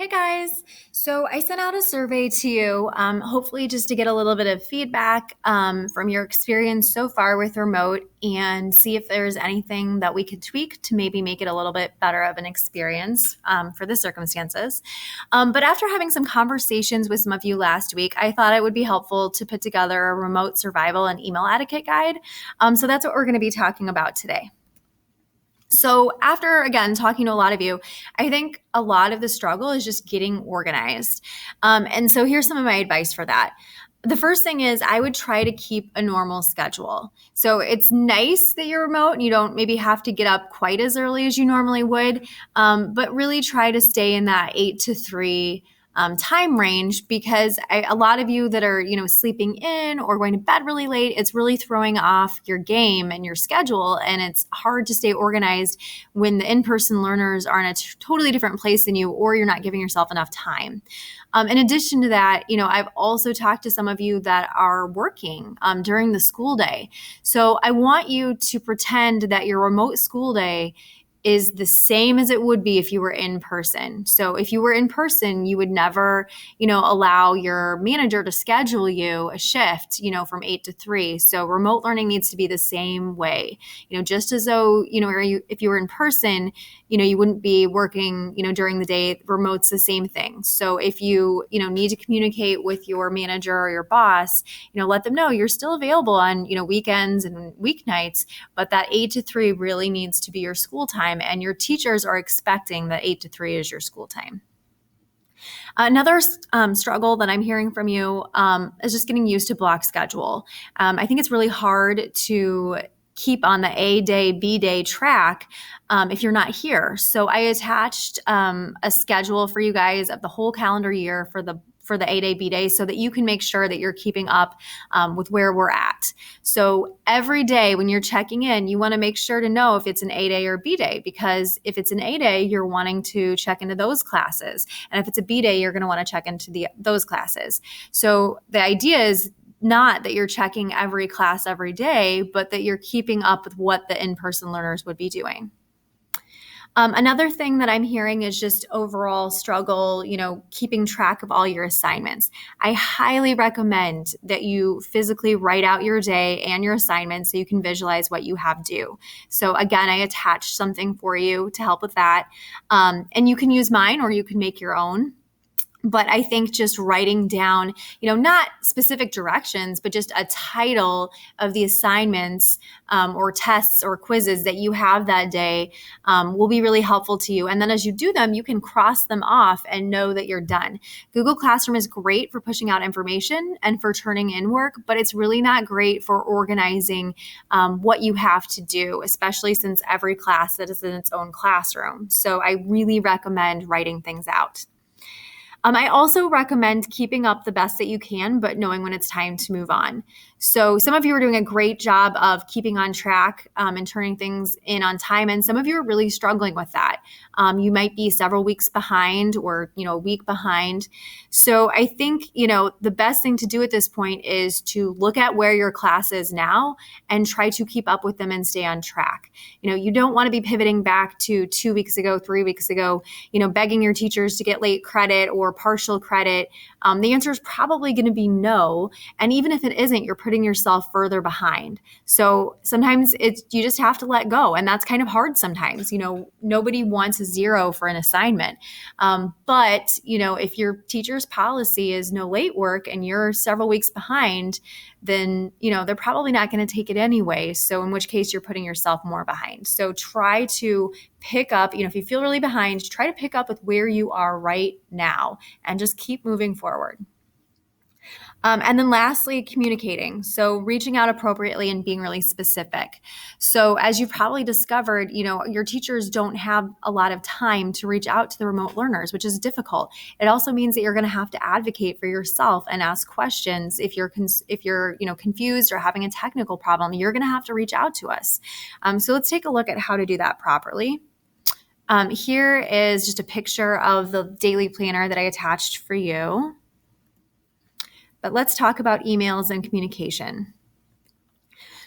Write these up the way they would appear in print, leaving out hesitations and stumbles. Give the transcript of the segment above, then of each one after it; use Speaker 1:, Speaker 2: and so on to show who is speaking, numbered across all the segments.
Speaker 1: Hey guys, so I sent out a survey to you, hopefully just to get a little bit of feedback from your experience so far with remote and see if there's anything that we could tweak to maybe make it a little bit better of an experience for the circumstances. But after having some conversations with some of you last week, I thought it would be helpful to put together a remote survival and email etiquette guide. So that's what we're going to be talking about today. So, after again talking to a lot of you, I think a lot of the struggle is just getting organized. And so, here's some of my advice for that. The first thing is I would try to keep a normal schedule. So, it's nice that you're remote and you don't maybe have to get up quite as early as you normally would, but really try to stay in that 8 to 3 time range because a lot of you that are sleeping in or going to bed really late, it's really throwing off your game and your schedule, and it's hard to stay organized when the in-person learners are in a totally different place than you, or you're not giving yourself enough time. In addition to that, I've also talked to some of you that are working during the school day. So I want you to pretend that your remote school day is the same as it would be if you were in person. So if you were in person, you would never, allow your manager to schedule you a shift, from 8 to 3. So remote learning needs to be the same way, just as though, if you were in person, you wouldn't be working, during the day. Remote's the same thing. So if you, need to communicate with your manager or your boss, let them know you're still available on, weekends and weeknights, but that 8 to 3 really needs to be your school time, and your teachers are expecting that 8 to 3 is your school time. Another struggle that I'm hearing from you is just getting used to block schedule. I think it's really hard to keep on the A day, B day track if you're not here. So I attached a schedule for you guys of the whole calendar year for the A day, B day, so that you can make sure that you're keeping up with where we're at. So every day when you're checking in, you want to make sure to know if it's an A day or B day, because if it's an A day, you're wanting to check into those classes. And if it's a B day, you're going to want to check into those classes. So the idea is not that you're checking every class every day, but that you're keeping up with what the in-person learners would be doing. Another thing that I'm hearing is just overall struggle, keeping track of all your assignments. I highly recommend that you physically write out your day and your assignments so you can visualize what you have due. So again, I attached something for you to help with that. And you can use mine or you can make your own. But I think just writing down, not specific directions, but just a title of the assignments or tests or quizzes that you have that day will be really helpful to you. And then as you do them, you can cross them off and know that you're done. Google Classroom is great for pushing out information and for turning in work, but it's really not great for organizing what you have to do, especially since every class is in its own classroom. So I really recommend writing things out. I also recommend keeping up the best that you can, but knowing when it's time to move on. So some of you are doing a great job of keeping on track and turning things in on time, and some of you are really struggling with that. You might be several weeks behind or, a week behind. So I think, the best thing to do at this point is to look at where your class is now and try to keep up with them and stay on track. You don't want to be pivoting back to 2 weeks ago, 3 weeks ago, begging your teachers to get late credit or partial credit. The answer is probably going to be no. And even if it isn't, you're putting yourself further behind. So sometimes you just have to let go. And that's kind of hard sometimes. Nobody wants a 0 for an assignment. But if your teacher's policy is no late work and you're several weeks behind, then, they're probably not going to take it anyway. So in which case you're putting yourself more behind. So try to pick up, if you feel really behind, try to pick up with where you are right now and just keep moving forward. And then lastly, communicating. So reaching out appropriately and being really specific. So as you've probably discovered, your teachers don't have a lot of time to reach out to the remote learners, which is difficult. It also means that you're going to have to advocate for yourself and ask questions. If you're confused or having a technical problem, you're going to have to reach out to us. So let's take a look at how to do that properly. Here is just a picture of the daily planner that I attached for you. But let's talk about emails and communication.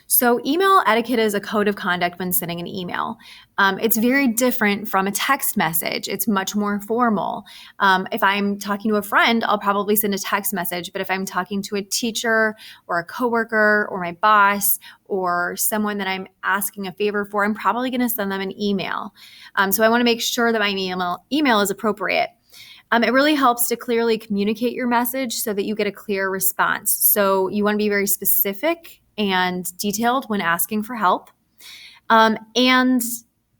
Speaker 1: So email etiquette is a code of conduct when sending an email. It's very different from a text message. It's much more formal. If I'm talking to a friend, I'll probably send a text message. But if I'm talking to a teacher or a coworker or my boss or someone that I'm asking a favor for, I'm probably going to send them an email. So I want to make sure that my email is appropriate. It really helps to clearly communicate your message so that you get a clear response. So you want to be very specific and detailed when asking for help. And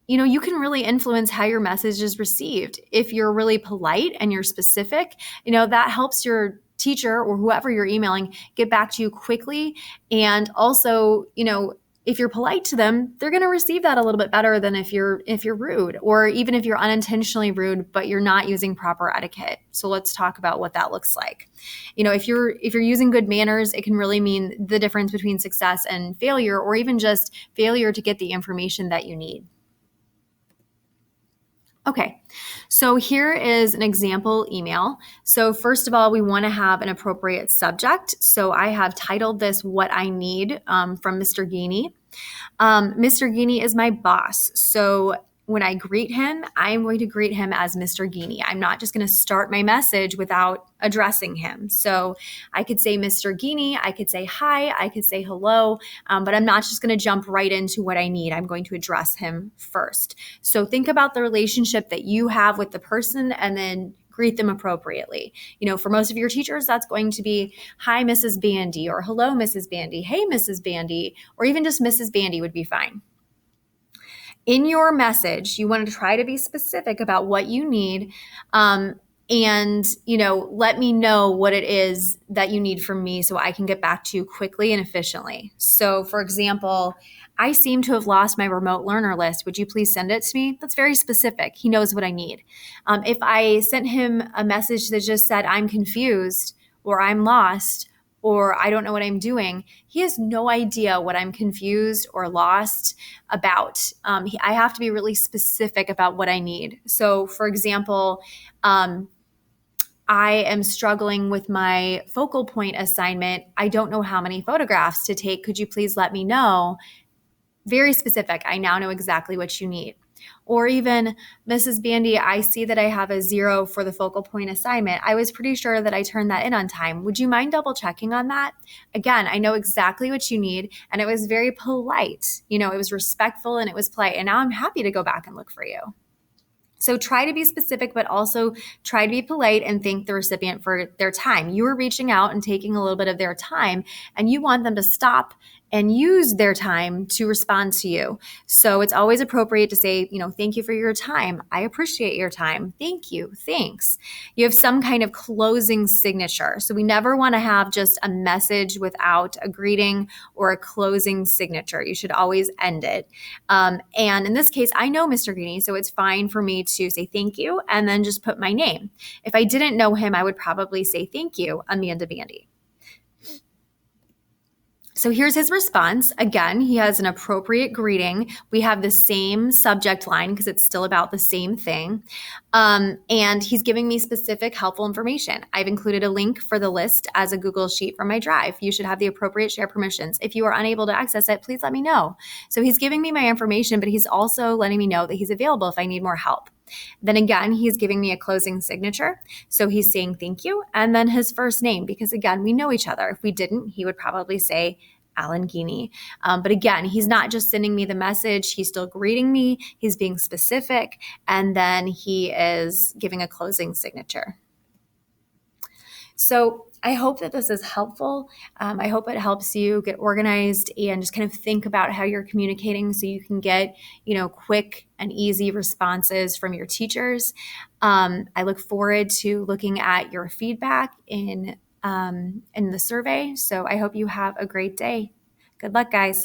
Speaker 1: you can really influence how your message is received. If you're really polite and you're specific, that helps your teacher or whoever you're emailing get back to you quickly. And also, if you're polite to them, they're going to receive that a little bit better than if you're rude, or even if you're unintentionally rude, but you're not using proper etiquette. So let's talk about what that looks like. If you're using good manners, it can really mean the difference between success and failure, or even just failure to get the information that you need. Okay, so here is an example email. So first of all, we want to have an appropriate subject. So I have titled this "What I Need" from Mr. Geeney. Mr. Geeney is my boss. So when I greet him, I'm going to greet him as Mr. Geeney. I'm not just going to start my message without addressing him. So I could say Mr. Geeney, I could say hi, I could say hello, but I'm not just going to jump right into what I need. I'm going to address him first. So think about the relationship that you have with the person and then greet them appropriately. For most of your teachers, that's going to be, hi, Mrs. Bandy, or hello, Mrs. Bandy, hey, Mrs. Bandy, or even just Mrs. Bandy would be fine. In your message, you want to try to be specific about what you need, and let me know what it is that you need from me so I can get back to you quickly and efficiently. So for example, I seem to have lost my remote learner list. Would you please send it to me? That's very specific. He knows what I need. If I sent him a message that just said, I'm confused, or I'm lost, or I don't know what I'm doing, he has no idea what I'm confused or lost about. I have to be really specific about what I need. So for example, I am struggling with my focal point assignment. I don't know how many photographs to take. Could you please let me know? Very specific. I now know exactly what you need. Or even, Mrs. Bandy, I see that I have a 0 for the focal point assignment. I was pretty sure that I turned that in on time. Would you mind double checking on that? Again, I know exactly what you need, and it was very polite. It was respectful and it was polite. And now I'm happy to go back and look for you. So try to be specific, but also try to be polite and thank the recipient for their time. You are reaching out and taking a little bit of their time, and you want them to stop and use their time to respond to you. So it's always appropriate to say, thank you for your time. I appreciate your time. Thank you. Thanks. You have some kind of closing signature. So we never want to have just a message without a greeting or a closing signature. You should always end it. And in this case, I know Mr. Greeny, so it's fine for me to say thank you and then just put my name. If I didn't know him, I would probably say thank you, Amanda Bandy. So here's his response. Again, he has an appropriate greeting. We have the same subject line because it's still about the same thing. And he's giving me specific helpful information. I've included a link for the list as a Google Sheet from my Drive. You should have the appropriate share permissions. If you are unable to access it, please let me know. So he's giving me my information, but he's also letting me know that he's available if I need more help. Then again, he's giving me a closing signature. So he's saying thank you. And then his first name, because again, we know each other. If we didn't, he would probably say Alan Geeney. But again, he's not just sending me the message. He's still greeting me. He's being specific. And then he is giving a closing signature. So I hope that this is helpful. I hope it helps you get organized and just kind of think about how you're communicating so you can get, quick and easy responses from your teachers. I look forward to looking at your feedback in the survey. So I hope you have a great day. Good luck, guys.